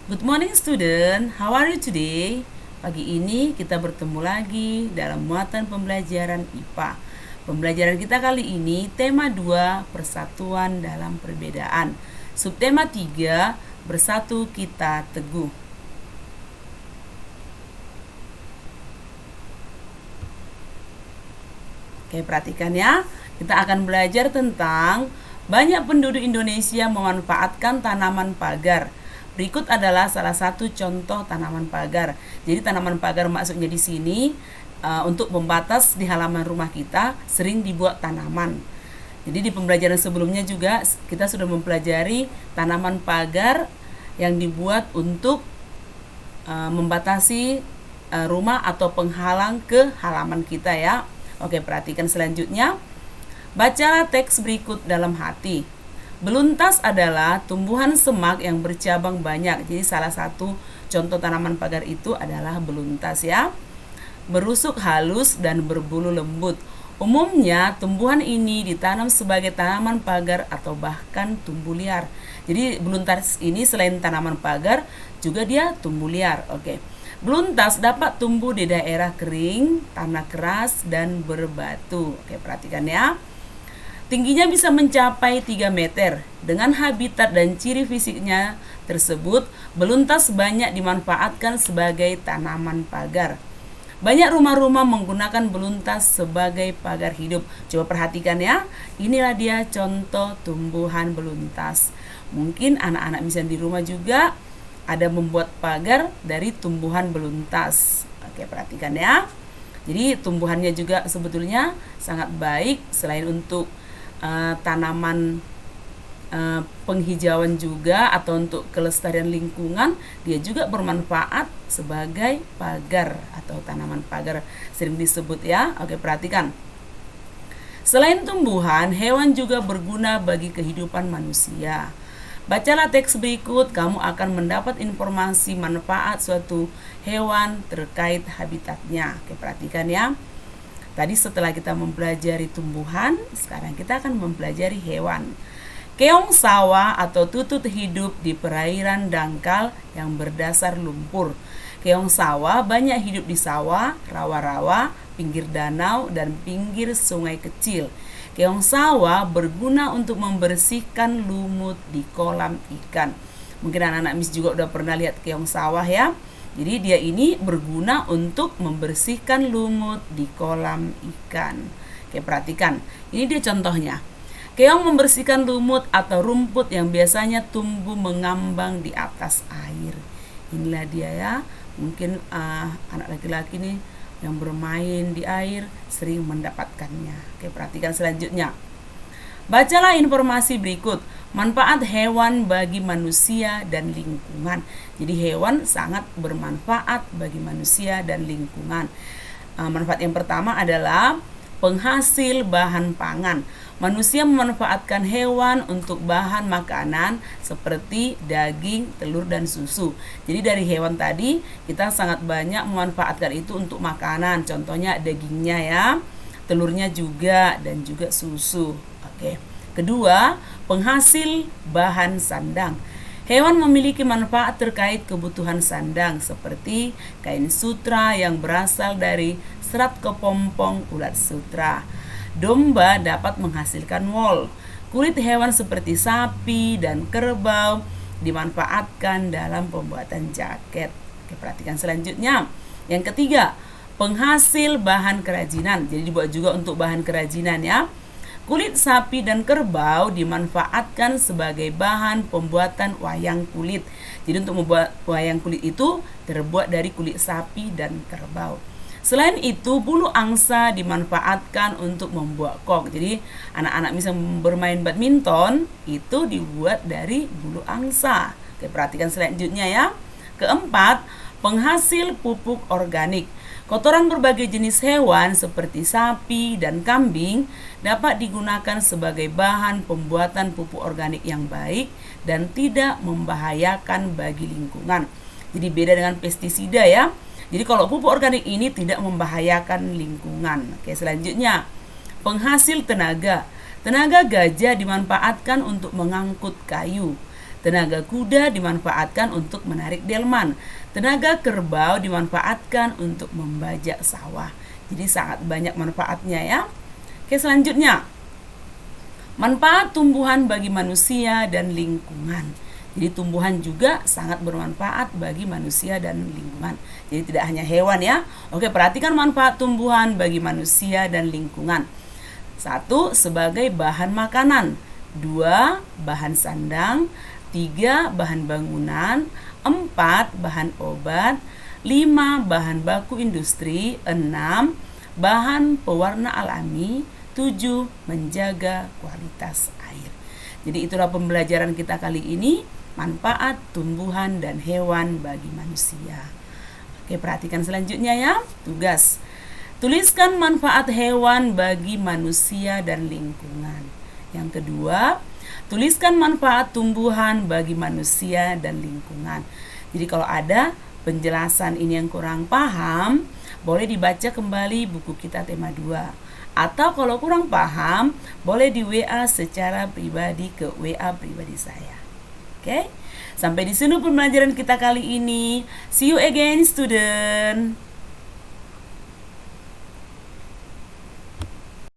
Good morning student, how are you today? Pagi ini kita bertemu lagi dalam muatan pembelajaran IPA. Pembelajaran kita kali ini tema 2, persatuan dalam perbedaan. Subtema 3, bersatu kita teguh. Oke, perhatikan ya. Kita akan belajar tentang banyak penduduk Indonesia memanfaatkan tanaman pagar. Berikut adalah salah satu contoh tanaman pagar. Jadi tanaman pagar maksudnya di sini untuk pembatas di halaman rumah kita sering dibuat tanaman. Jadi di pembelajaran sebelumnya juga kita sudah mempelajari tanaman pagar yang dibuat untuk membatasi rumah atau penghalang ke halaman kita ya. Oke, perhatikan selanjutnya. Bacalah teks berikut dalam hati. Beluntas adalah tumbuhan semak yang bercabang banyak. Jadi salah satu contoh tanaman pagar itu adalah beluntas ya. Berusuk halus dan berbulu lembut. Umumnya tumbuhan ini ditanam sebagai tanaman pagar atau bahkan tumbuh liar. Jadi beluntas ini selain tanaman pagar juga dia tumbuh liar. Oke. Beluntas dapat tumbuh di daerah kering, tanah keras dan berbatu. Oke, perhatikan ya. Tingginya bisa mencapai 3 meter. Dengan habitat dan ciri fisiknya tersebut, beluntas banyak dimanfaatkan sebagai tanaman pagar. Banyak rumah-rumah menggunakan beluntas sebagai pagar hidup. Coba perhatikan ya. Inilah dia contoh tumbuhan beluntas. Mungkin anak-anak misalnya di rumah juga ada membuat pagar dari tumbuhan beluntas. Oke, perhatikan ya. Jadi tumbuhannya juga sebetulnya sangat baik selain untuk tanaman penghijauan juga atau untuk kelestarian lingkungan, dia juga bermanfaat sebagai pagar atau tanaman pagar sering disebut ya. Oke, perhatikan. Selain tumbuhan, hewan juga berguna bagi kehidupan manusia. Bacalah teks berikut, kamu akan mendapat informasi manfaat suatu hewan terkait habitatnya. Oke, perhatikan ya. Tadi setelah kita mempelajari tumbuhan, sekarang kita akan mempelajari hewan. Keong sawah atau tutut hidup di perairan dangkal yang berdasar lumpur. Keong sawah banyak hidup di sawah, rawa-rawa, pinggir danau, dan pinggir sungai kecil. Keong sawah berguna untuk membersihkan lumut di kolam ikan. Mungkin anak-anak Miss juga udah pernah lihat keong sawah ya. Jadi dia ini berguna untuk membersihkan lumut di kolam ikan. Oke, perhatikan. Ini dia contohnya. Keong membersihkan lumut atau rumput yang biasanya tumbuh mengambang di atas air. Inilah dia ya. Mungkin anak laki-laki nih yang bermain di air sering mendapatkannya. Oke, perhatikan selanjutnya. Bacalah informasi berikut. Manfaat hewan bagi manusia dan lingkungan. Jadi hewan sangat bermanfaat bagi manusia dan lingkungan. Manfaat yang pertama adalah penghasil bahan pangan. Manusia memanfaatkan hewan untuk bahan makanan seperti daging, telur, dan susu. Jadi dari hewan tadi kita sangat banyak memanfaatkan itu untuk makanan. Contohnya dagingnya ya, telurnya juga, dan juga susu. Oke. Kedua, penghasil bahan sandang. Hewan memiliki manfaat terkait kebutuhan sandang seperti kain sutra yang berasal dari serat kepompong ulat sutra. Domba dapat menghasilkan wol. Kulit hewan seperti sapi dan kerbau dimanfaatkan dalam pembuatan jaket. Oke, perhatikan selanjutnya. Yang ketiga, penghasil bahan kerajinan. Jadi dibuat juga untuk bahan kerajinan ya. Kulit sapi dan kerbau dimanfaatkan sebagai bahan pembuatan wayang kulit. Jadi untuk membuat wayang kulit itu terbuat dari kulit sapi dan kerbau. Selain itu, bulu angsa dimanfaatkan untuk membuat kok. Jadi anak-anak bisa bermain badminton itu dibuat dari bulu angsa. Oke, perhatikan selanjutnya ya. Keempat, penghasil pupuk organik. Kotoran berbagai jenis hewan seperti sapi dan kambing dapat digunakan sebagai bahan pembuatan pupuk organik yang baik dan tidak membahayakan bagi lingkungan. Jadi beda dengan pestisida ya. Jadi kalau pupuk organik ini tidak membahayakan lingkungan. Oke, selanjutnya penghasil tenaga. Tenaga gajah dimanfaatkan untuk mengangkut kayu. Tenaga kuda dimanfaatkan untuk menarik delman. Tenaga kerbau dimanfaatkan untuk membajak sawah. Jadi sangat banyak manfaatnya ya. Oke, selanjutnya. Manfaat tumbuhan bagi manusia dan lingkungan. Jadi tumbuhan juga sangat bermanfaat bagi manusia dan lingkungan. Jadi tidak hanya hewan ya. Oke, perhatikan manfaat tumbuhan bagi manusia dan lingkungan. 1. Sebagai bahan makanan. 2. Bahan sandang. 3. Bahan bangunan. 4. Bahan obat. 5. Bahan baku industri. 6. Bahan pewarna alami. 7. Menjaga kualitas air. Jadi itulah pembelajaran kita kali ini, manfaat tumbuhan dan hewan bagi manusia. Oke, perhatikan selanjutnya ya, tugas. Tuliskan manfaat hewan bagi manusia dan lingkungan. Yang kedua, tuliskan manfaat tumbuhan bagi manusia dan lingkungan. Jadi kalau ada penjelasan ini yang kurang paham, boleh dibaca kembali buku kita tema 2. Atau kalau kurang paham, boleh di WA secara pribadi ke WA pribadi saya. Oke? Sampai di sini pembelajaran kita kali ini. See you again, student.